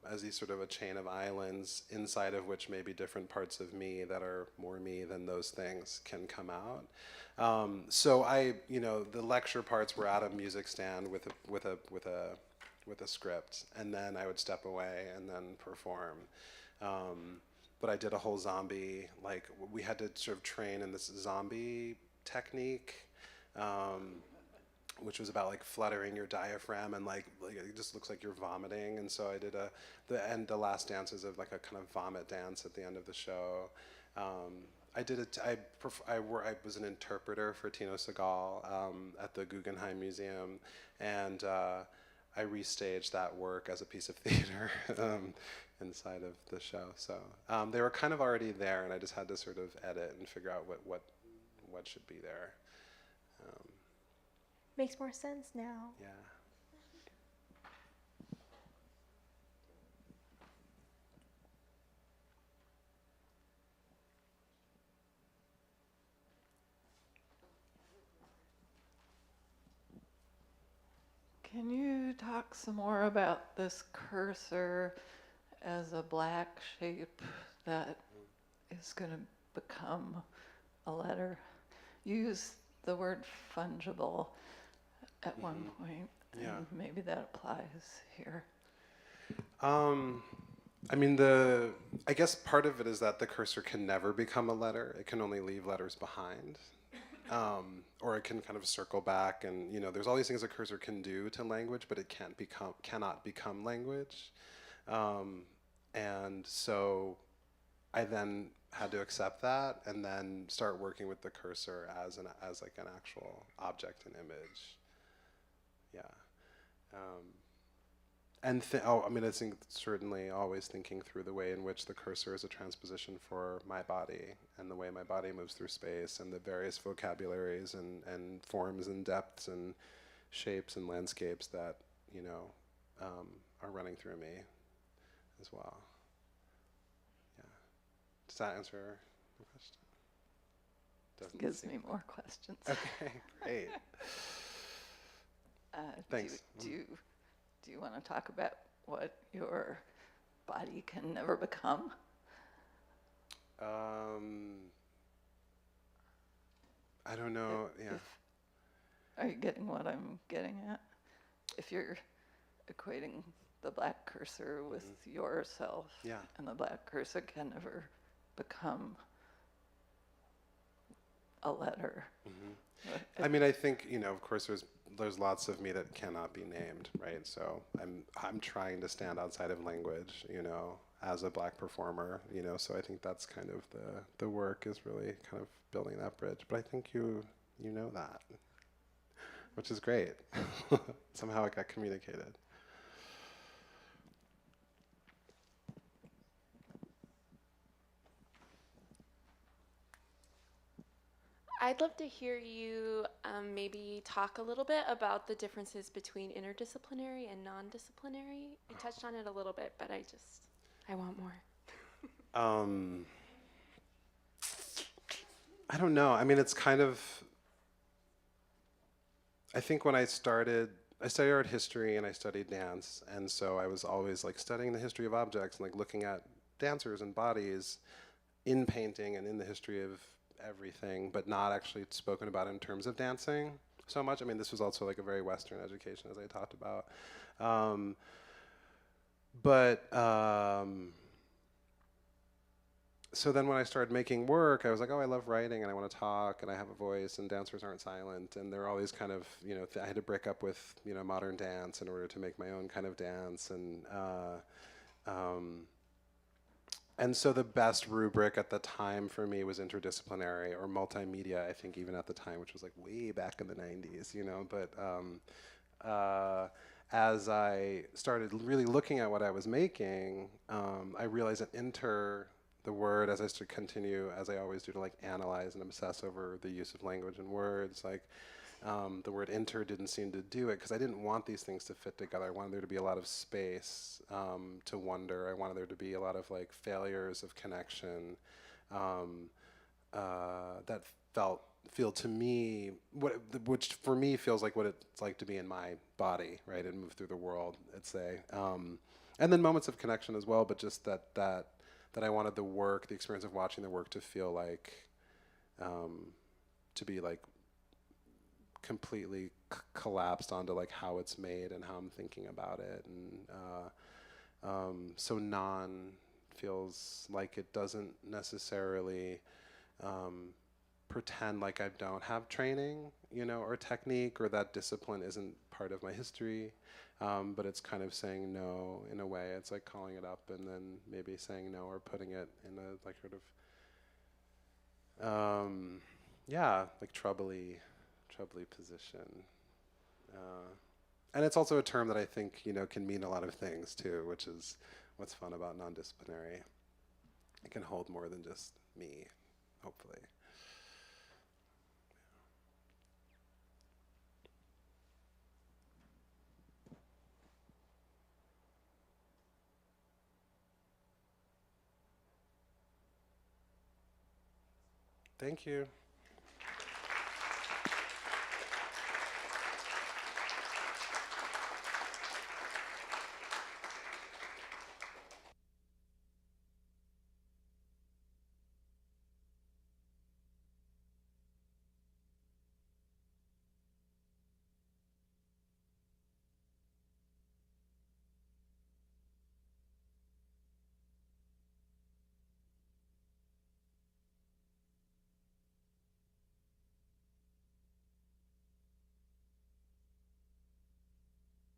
as these sort of a chain of islands inside of which maybe different parts of me that are more me than those things can come out. So the lecture parts were at a music stand with a script, and then I would step away and then perform. But I did a whole zombie, like we had to sort of train in this zombie technique, which was about like fluttering your diaphragm and like it just looks like you're vomiting. And so I did the last dance is like a kind of vomit dance at the end of the show. I was an interpreter for Tino Segal at the Guggenheim Museum, and I restaged that work as a piece of theater inside of the show. So they were kind of already there, and I just had to sort of edit and figure out what should be there. Makes more sense now. Yeah. Can you you talk some more about this cursor as a black shape that is going to become a letter? You used the word fungible at one point, and maybe that applies here. I mean, I guess part of it is that the cursor can never become a letter. It can only leave letters behind. Or it can kind of circle back, and there's all these things a cursor can do to language, but it cannot become language. And so I then had to accept that, and then start working with the cursor as like an actual object and image. Yeah. I mean, I think certainly always thinking through the way in which the cursor is a transposition for my body, and the way my body moves through space, and the various vocabularies and forms and depths and shapes and landscapes that are running through me as well. Yeah. Does that answer the question? Doesn't Gives me more questions. Okay, great. Thanks. Do you want to talk about what your body can never become? I don't know. Are you getting what I'm getting at? If you're equating the black cursor with yourself, and the black cursor can never become a letter. I mean, I think of course, there's lots of me that cannot be named, right? So I'm trying to stand outside of language, as a black performer, So I think that's kind of the work is really kind of building that bridge. But I think you know that, which is great. Somehow it got communicated. I'd love to hear you maybe talk a little bit about the differences between interdisciplinary and non-disciplinary. You touched on it a little bit, but I want more. I don't know. I mean, it's kind of, I think when I studied art history and I studied dance, and so I was always like studying the history of objects and like looking at dancers and bodies in painting and in the history of everything, but not actually spoken about in terms of dancing so much. I mean, this was also like a very Western education, as I talked about. So then when I started making work, I was like, oh, I love writing and I want to talk and I have a voice and dancers aren't silent. And there are all these kind of, I had to break up with, modern dance in order to make my own kind of dance. And so the best rubric at the time for me was interdisciplinary or multimedia, I think even at the time, which was like way back in the 90s, But as I started really looking at what I was making, I realized that the word, as I used to continue, as I always do, to like analyze and obsess over the use of language and words, like the word inter didn't seem to do it because I didn't want these things to fit together. I wanted there to be a lot of space to wonder. I wanted there to be a lot of like failures of connection that feel to me, which for me feels like what it's like to be in my body, right, and move through the world, I'd say. And then moments of connection as well, but just that I wanted the experience of watching the work to feel like, to be like completely collapsed onto like how it's made and how I'm thinking about it. And so non feels like it doesn't necessarily pretend like I don't have training, or technique, or that discipline isn't part of my history. But it's kind of saying no in a way. It's like calling it up and then maybe saying no or putting it in a like sort of, like troubly position. And it's also a term that I think, can mean a lot of things too, which is what's fun about non-disciplinary. It can hold more than just me, hopefully. Thank you.